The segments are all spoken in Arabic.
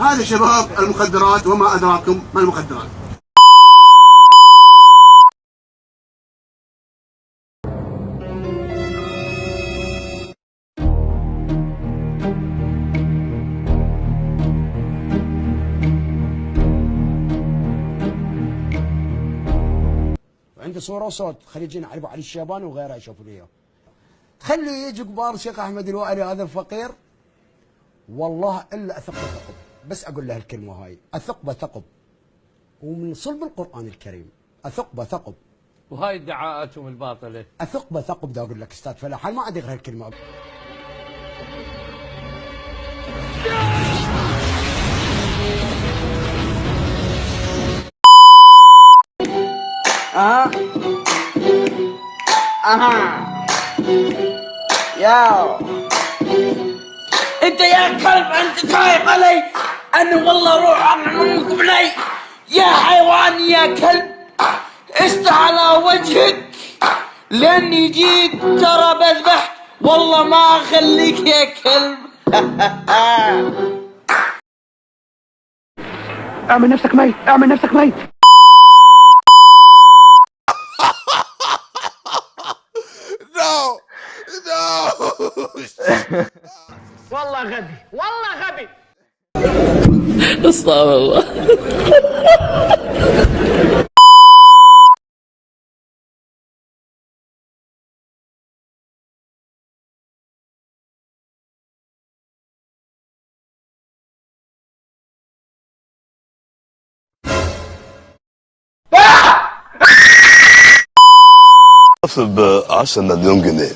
هذا شباب المخدرات، وما أدراكم ما المخدرات. عندي صوره وصوت خليجيين علي ابو علي الشيباني وغيره يشوفوا لي. خلي يجي قبار الشيخ احمد الوائلي هذا الفقير، والله الا اثق بثقب. بس اقول له الكلمه هاي، اثق بثقب، ومن صلب القران الكريم اثق بثقب. وهاي ادعاءاتهم الباطله. اثق بثقب، دا اقول لك استاذ فلاح، ما عندي غير الكلمه. يا انت يا كلب، انت خايف علي؟ انا والله روح امك بني يا حيوان يا كلب، استح على وجهك لاني جيت ترى بذبح، والله ما اخليك يا كلب. اعمل نفسك ميت، اعمل نفسك ميت. والله غبي، والله غبي. استغفر الله. ب 10 مليون جنيه،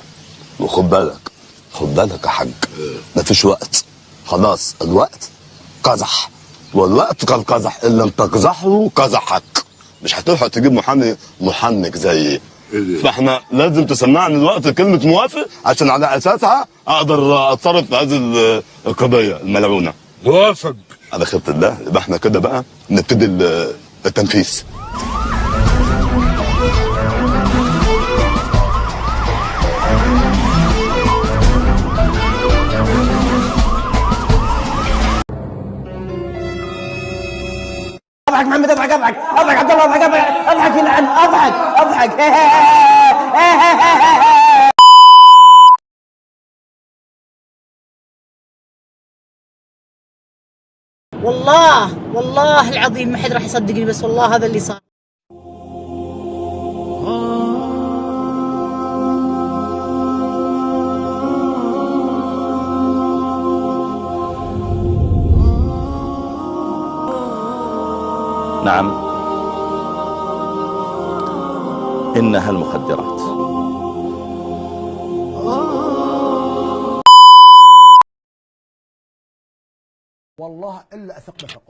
وخد بالك خد بالك يا حاج، مفيش وقت، خلاص الوقت قزح، والوقت قد قزح، ان لم تقزحه قزحك. مش هتلحق تجيب محامي محنك زيي، فاحنا لازم تسمعني الوقت كلمه موافق عشان على اساسها اقدر اتصرف في هذه القضيه الملعونه. موافق. على خيرة الله، يبقى احنا كده بقى نبتدي التنفيذ. اضحك محمد، اضحك اضحك اضحك عبد الله، اضحك اضحك اضحك يلعن، اضحك اضحك. والله العظيم ما حد راح يصدقني، بس والله هذا اللي صار. نعم، إنها المخدرات. والله الا اثق بثقب.